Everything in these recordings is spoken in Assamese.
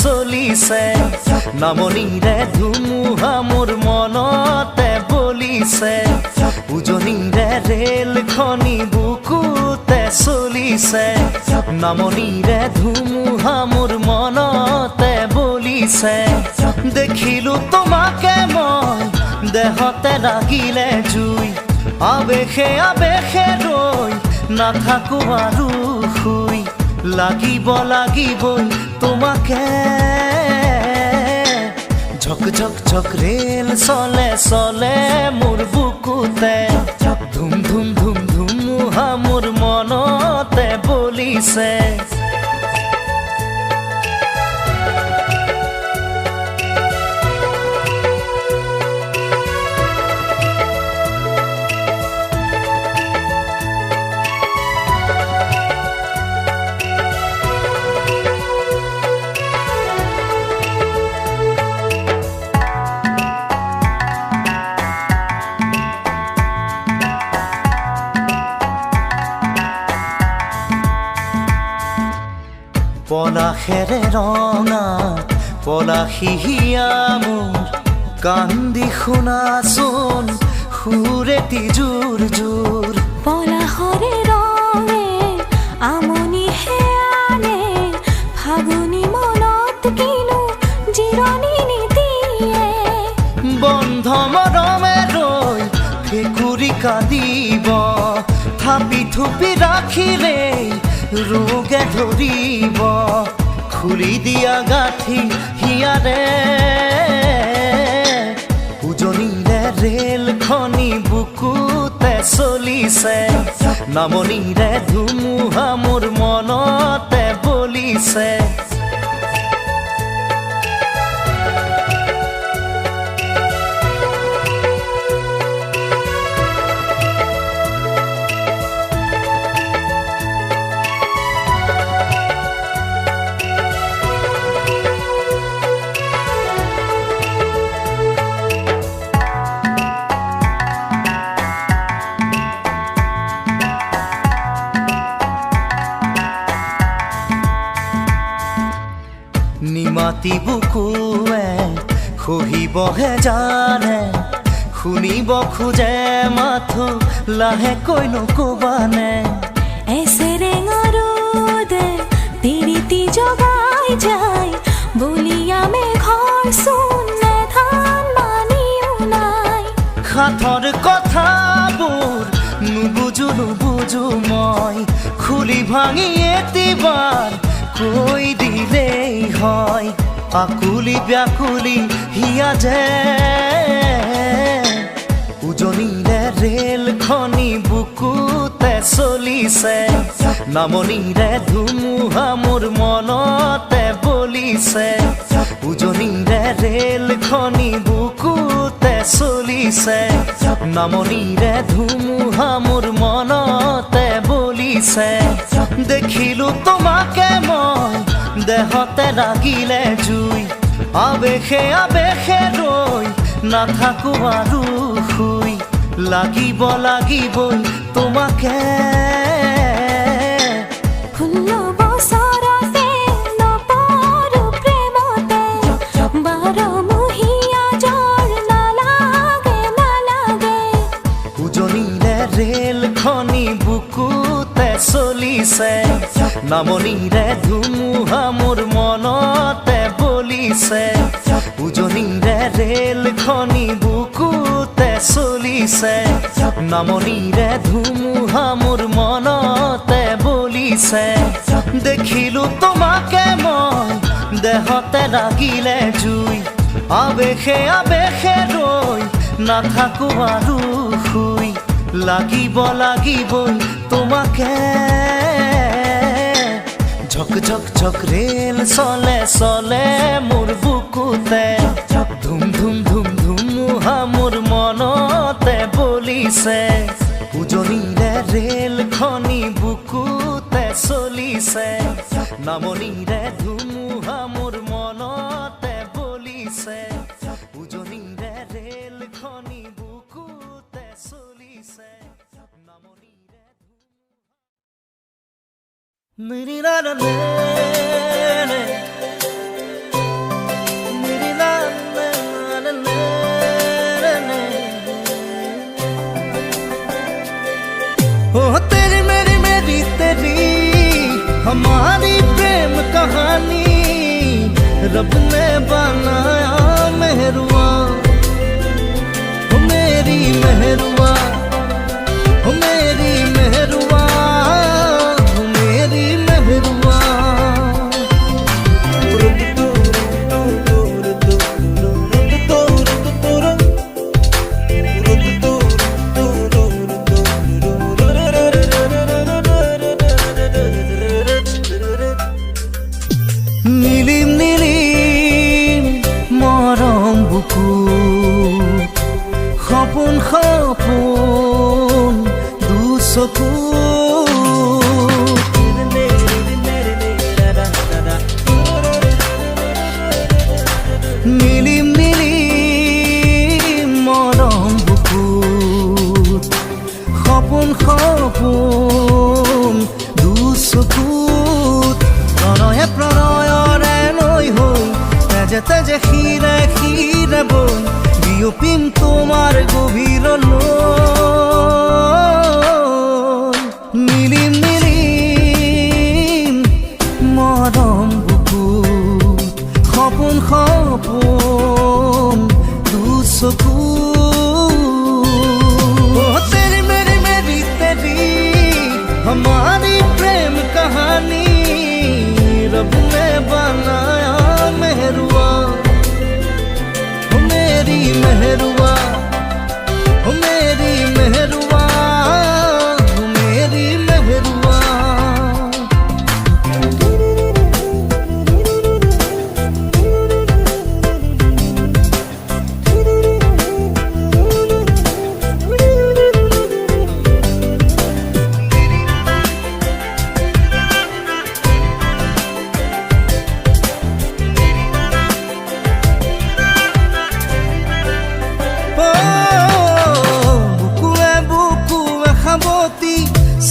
চলিছে নামনিৰে ধুমুহা মোৰ মনতে বলিছে উজনিৰে ৰেলখনি বুকুতে চলিছে নামনিৰে ধুমুহা মোৰ মনতে বলিছে দেখিলো তোমাকে মই দেহতে লাগিলে জুই আবেশে আবেশে ৰৈ নাথাকো আৰু শুই লাগিবই তোমাকে ঝক ঝক ঝক ৰেল চলে চলে মোৰ বুকুতে ধুম ধুম ধুম ধুমুহা মোৰ মনতে বলিছে পলাশেৰে ৰঙা পলাশিয়া মোৰ কান্দি শুনাচোন সুৰেতি জোৰ জোৰ পলাশৰে ৰঙে আমনিহে আনে ফাগুনি মনত কিনো জিৰণি নিদিয়ে বন্ধ মৰমে ৰৈ ভেকুৰি কান্দিব থাপি থুপি ৰাখিলেই ৰোগে ধৰিব খুলি দিয়া গাঁঠি হিয়াৰে উজনিৰে ৰেলখনি বুকুতে চলিছে নামনিৰে ধুমুহা মোৰ মনতে বলিছে নিমাতি বুকুৱে খহিবহে জানে শুনিব খোজে মাথো লাহেকৈ নকবানে এছেৰেঙা ৰ'দে তিৰিতি জগাই যায় বলিয়া মেঘৰ চোনে ধান মানিও নাই সাথৰ কথাবোৰ নুবুজো মই খুলি ভাঙি এতিবাৰ কৈ দিলেই হয় আকুলি ব্যাকুলি হিয়া যে উজনিৰে ৰেলখনি বুকুতে চলিছে নামনিৰে ধুমুহা মোৰ মনতে বলিছে উজনিৰে ৰেলখনি বুকুতে চলিছে নামনিৰে ধুমুহা মোৰ মনতে বলিছে দেখিলো তোমাকে মই দেহতে লাগিলে জুই আবেশে আবেশে ৰৈ নাথাকো আৰু শুই লাগিবই তোমাকে ৰেলখনি বুকুতে চলিছে নামনিৰে ধুমুহা মোৰ মনতে বলিছে উজনিৰে ৰেলখনি বুকুতে চলিছে নামনিৰে ধুমুহা মোৰ মনতে বলিছে দেখিলো তোমাকে মই দেহতে লাগিলে জুই আবেশে আবেশে ৰৈ নাথাকো আৰু শুই লাগিবই তোমাকে ঝক ঝক ঝক ৰেল চলে চলে মোৰ বুকুতে ধুম ধুম ধুম ধুমুহা মোৰ মনতে বলিছে উজনিৰে ৰেলখনি বুকুতে চলিছে নামনিৰে ধুমুহা মোৰ মনতে বলিছে উজনিৰে ৰেলখনি বুকুতে চলিছে নামনিৰে ओ तेरी मेरी मेरी तेरी हमारी प्रेम कहानी रब ने बनाया मेहरुआ, ओ मेरी मेहरुआ, ओ मेरी मेहरुआ, ओ मेरी मेहरुआ। নীলিম নীলিম মরম বুকু সপোন সপোন দুচকু নীলিম নীলিম মরম বুকু সপোন সপোন দুচকু প্ৰণয়ে প্ৰণয়ৰে নৈ হৈ তেজে তেজে শিৰে শিৰে বৈ বিয়পিম তোমাৰ গভীৰলৈ। নীলিম নীলিম মৰম বুকুত সপোন সপোন দুচকু तेरी मेरी मेरी तेरी हमारी प्रेम कहानी रब ने बनाया मेहरुआ, ओ मेरी मेहरुआ, ओ मेरी मेहरुआ, ओ मेरी मेहरुआ।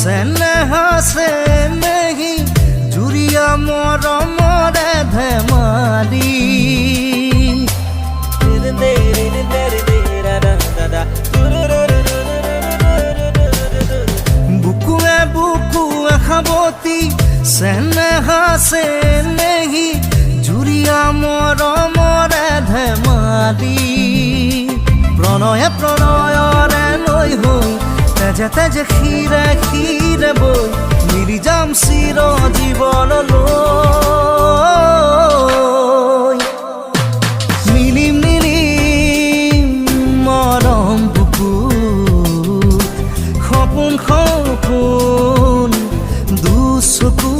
सेनेहा से नहीं जुरिया मरमरे धेमाली बुकुए बुकुए खाबती सेनेहा से नहीं जुरिया मरमरे धेमाली प्रणये प्रणयरे नৈ হৈ তেজে তেজে শিৰে শিৰে বৈ মিলি যাম চিৰ জীৱনলৈ। নীলিম নীলিম মৰম বুকুত সপোন সপোন দুচকু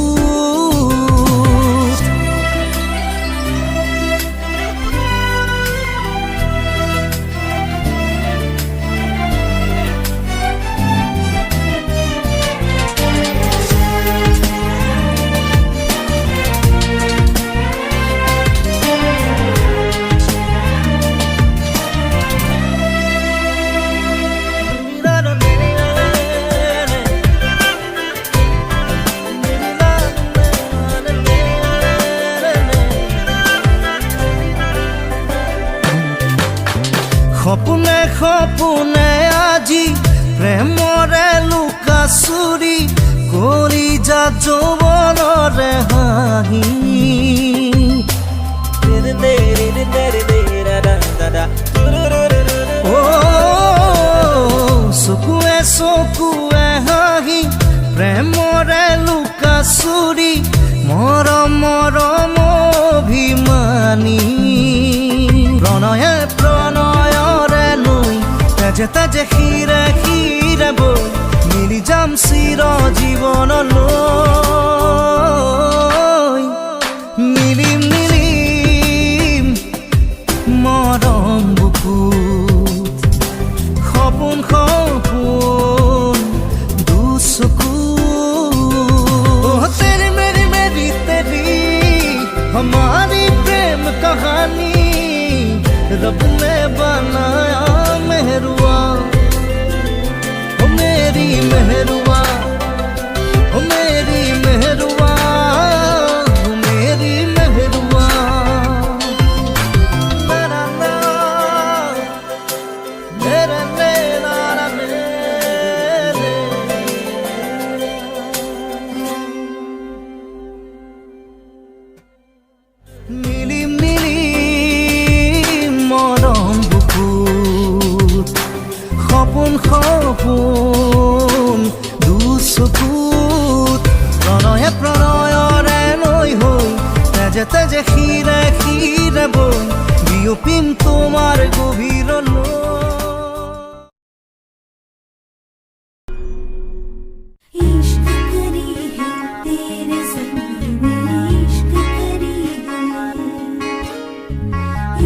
সপোনে সপোনে আজি প্ৰেমৰে লুকাচুৰি কৰি যা যৌৱনৰে হাঁহি ও চকুৱে চকুৱে হাঁহি প্ৰেমৰে লুকাচুৰি মৰম মৰম অভিমানী প্ৰণয়ে প্ৰণয়ৰে নৈ তেজে তেজে শিৰে শিৰে বৈ মিলি যাম চিৰ জীৱনলৈ। নীলিম নীলিম মৰম বুকুত সপোন সপোন দুচকু तेरी मेरी मेरी तेरी हमारी प्रेम कहानी रब ने बनाया मेहरुआ, সপোন দুচকুত প্ৰণয়ে প্ৰণয়ৰে লৈ হৈ তেজে তেজে শিৰে শিৰে বৈ বিয়পিম তোমাৰ গভীৰলৈ। इश्क करी है तेरे संग में, इश्क करी है,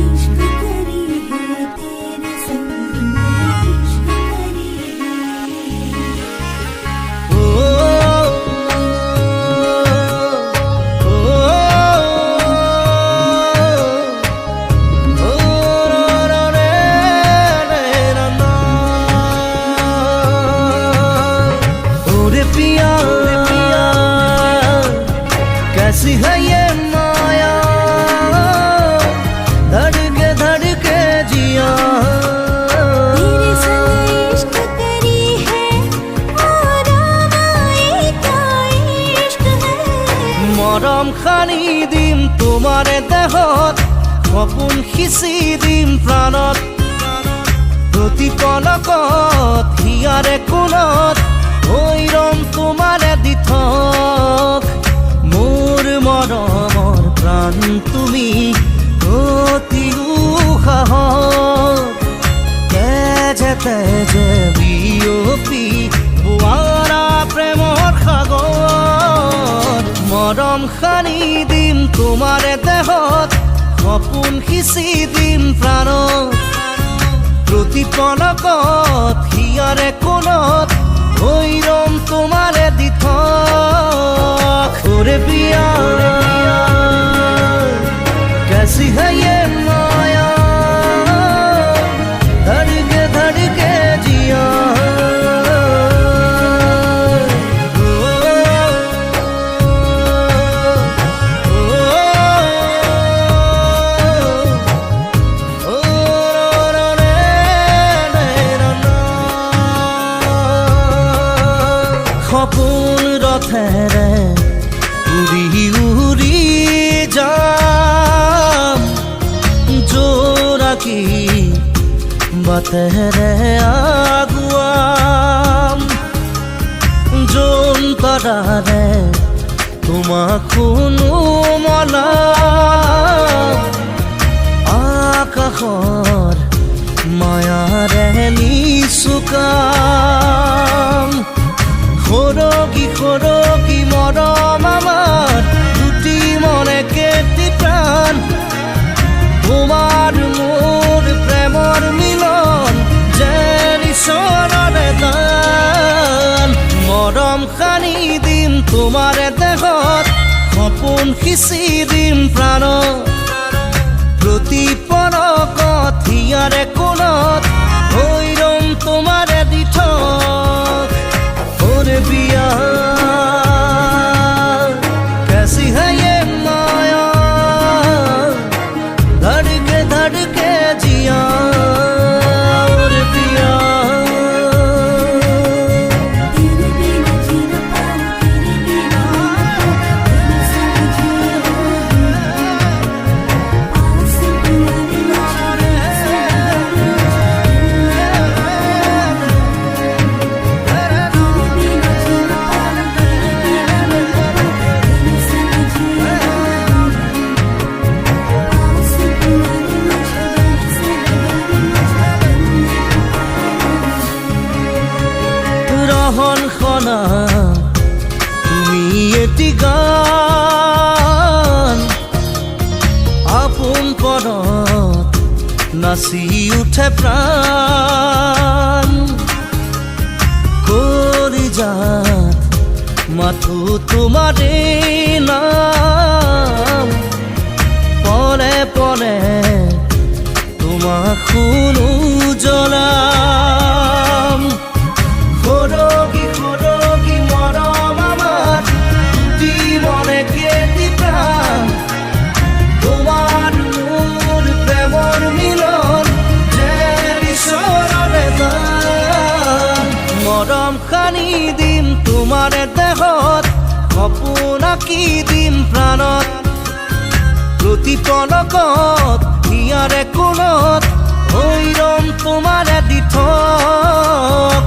इश्क करी है तेरे संग में, इश्क करी है। ओ पिया कैसी है ये माया धड़के जिया तेरे संग इश्क करी है और आए क्या इश्क है। মৰম খানি দিম তোমাৰে দেহত সপোন সিঁচি দিম প্ৰাণত প্ৰতি পলকত হিয়াৰে কোণত হৈৰম তোমাৰে দিঠক মোৰ মৰমৰ প্ৰাণ তুমি অতি উশাহত তেজে তেজে বিয়পি বোৱাৰা প্ৰেমৰ সাগৰ মৰম সানি দিম তোমাৰে দেহত সপোন সিঁচি দিম প্ৰাণত প্ৰতি পলকত হিয়াৰে কোণত হৈৰম তোমাৰে দিঠক ওৰে পিয়া कैसी है ये माया धड़के जिया সপোন ৰথেৰে উৰি উৰি যাম জোৰাকী বাটেৰে আগুৱাম জোনতৰাৰে তোমাক শুনো মলাম আকাশৰ মায়াৰে নিচুকাম সৰগী সৰগী মৰম আমাৰ দুটি মনে কেটি প্ৰাণ তোমাৰ মোৰ প্ৰেমৰ মিলন যেন ঈশ্বৰৰে দান মৰম সানি দিম তোমাৰে দেহত সপোন সিঁচি দিম প্ৰাণত প্ৰতি পলকত হিয়াৰে কোণত হৈৰম তোমাৰে দিঠক ওরে पिया कैसी है ये माया धड़के जिया ओरे पिया तेरे बिना जीना पाऊं, तेरे बिना तेरे संग जिया पास तुम्हारे রহন খনা তুমি এটি গান আপোন পদত নাচি উঠে প্ৰাণ কৰি যাত মাথো তোমাৰে নাম পলে পলে তোমাক শুনো জ্বলাম সৰগী সৰগী মৰম আমাৰ দুটি মনে কেটি প্ৰাণ তোমাৰ মোৰ প্ৰেমৰ মিলন যেন ঈশ্বৰৰে দান মৰম সানি দিম তোমাৰে দেহত সপোন আঁকি দিম প্ৰাণত প্ৰতি পলকত হিয়াৰে কোণত হৈৰম তোমাৰে দিঠক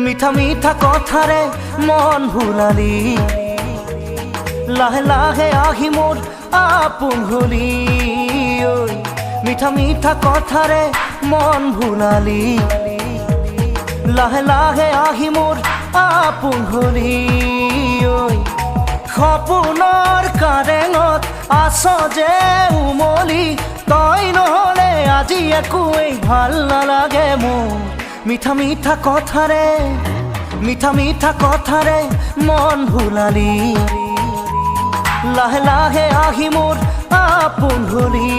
মিঠা মিঠা কথাৰে মন ভুলালি লাহে লাহে আহি মোৰ আপোন হলি ঐ মিঠা মিঠা কথাৰে মন ভুলালি লাহে লাহে আহি মোৰ আপোন হলি ঐ সপোনৰ কাৰেঙত আছ যে উমলি তই নহ'লে আজি একোৱেই ভাল নালাগে মোৰ মিঠা মিঠা কথাৰে মন ভুলালি লাহে লাহে আহি মোৰ আপোন হলি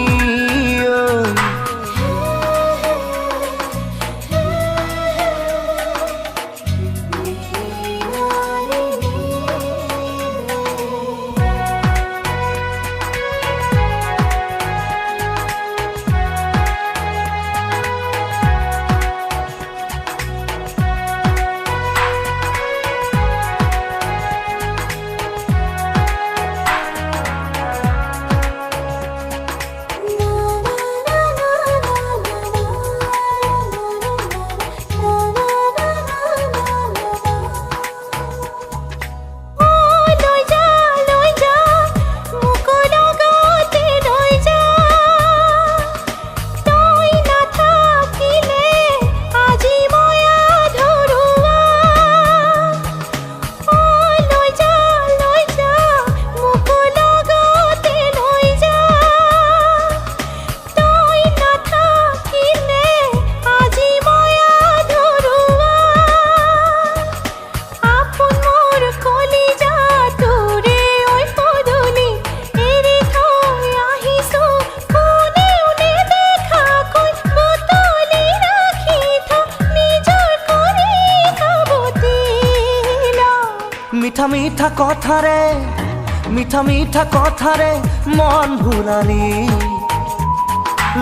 মিঠা মিঠা কথাৰে মন ভুলালি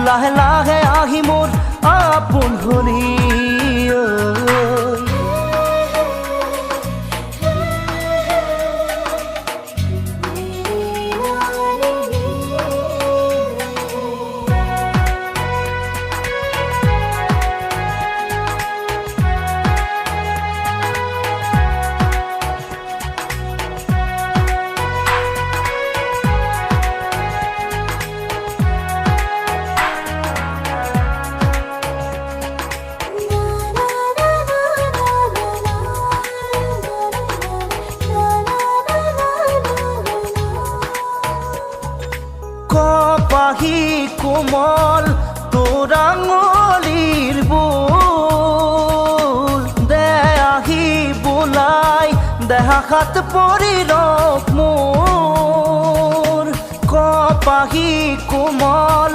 লাহে লাহে আহি মোৰ আপোন হলি কপাহী কোমল তোৰ আঙুলিৰ বোল দে আহি বোলাই দেহাত পৰি ৰখ মোৰ কপাহী কোমল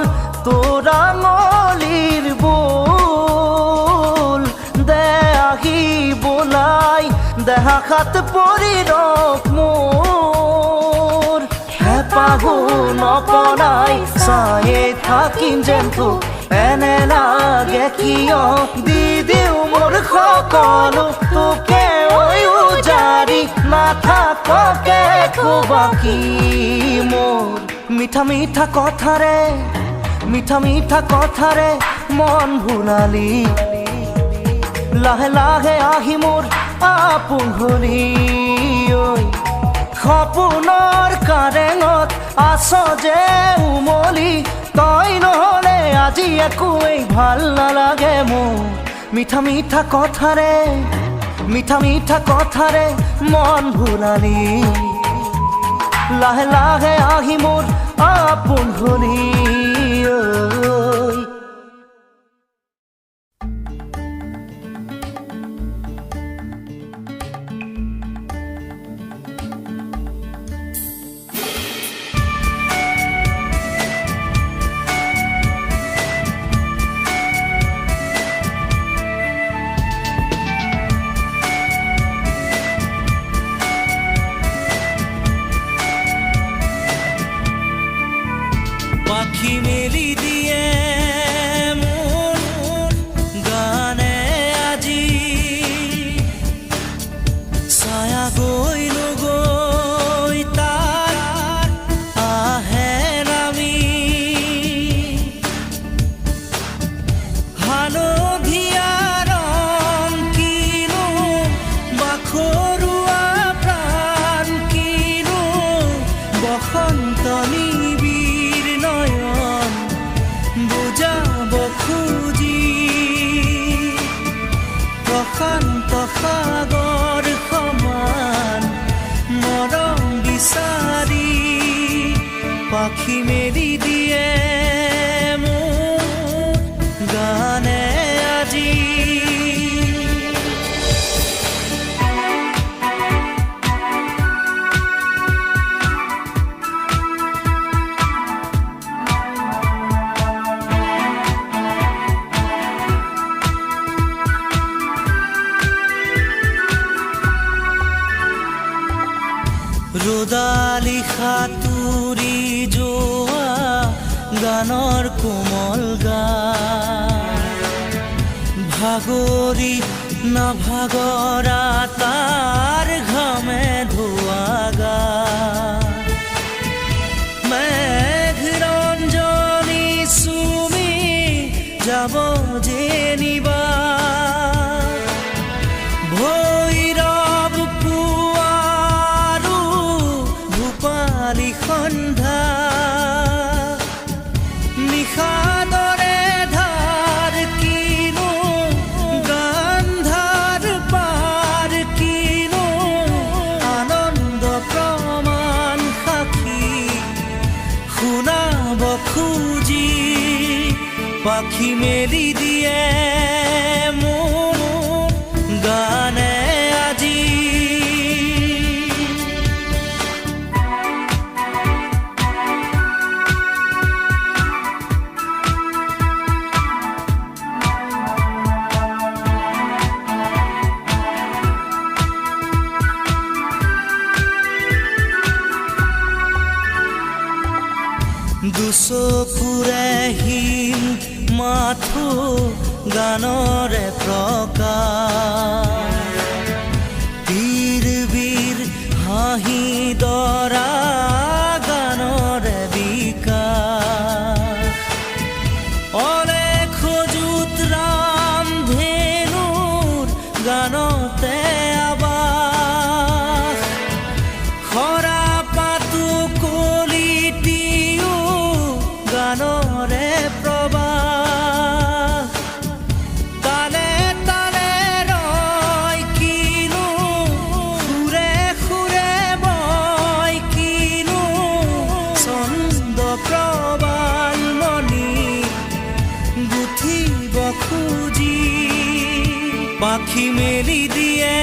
তোৰ আঙুলিৰ বোল দে আহি বোলাই দেহাত পৰি ৰখ মোৰ হেঁপাহো নপলাই চায়ে থাকিম যেন তোক এনে লাগে কিয় দি দিওঁ মোৰ সকলো তোকে উজাৰি নাথাককে বাকী মোৰ মিঠা মিঠা কথাৰে মন ভুলালি লাহে লাহে আহি মোৰ আপোন হলি সপোনৰ কাৰেঙত আছ যে উমলি তই নহ'লে আজি একোৱেই ভাল নালাগে মোৰ মিঠা মিঠা কথাৰে মন ভুলালি লাহে লাহে আহি মোৰ আপোন হলি পাখি মেলি দিয়ে ৰ'দালি সাঁতুৰি যোৱা গানৰ কোমল গান ভাগৰি নাভাগৰা তাৰ ঘামে ধোৱা গান মেঘৰঞ্জনী চুমি যাব যেনিবা ভৈৰৱ পুৱাৰো ভূপালী সন্ধ্যা নিশাদৰে ধাৰ কিনো গান্ধাৰ পাৰ কিনো আনন্দ প্ৰমাণ সাক্ষী শুনাব খুজি পাখি মেলি দিয়ে মোৰ গানে আজি দুচকুৰে হিম মাথো গানৰে প্ৰকাশ বীৰ বীৰ হাঁহি দৰা গানৰে বিকাশ অলেখ যুত ৰাম ধেনুৰ গানতে আবাস খৰা পাতো কলিটিও গানৰে প্ৰবাহ তালে তালে ৰয় কিনো সুৰে সুৰে বয় কিনো ছন্দ প্ৰবাল মণি গুঠিব খুজি পাখি মেলি দিয়ে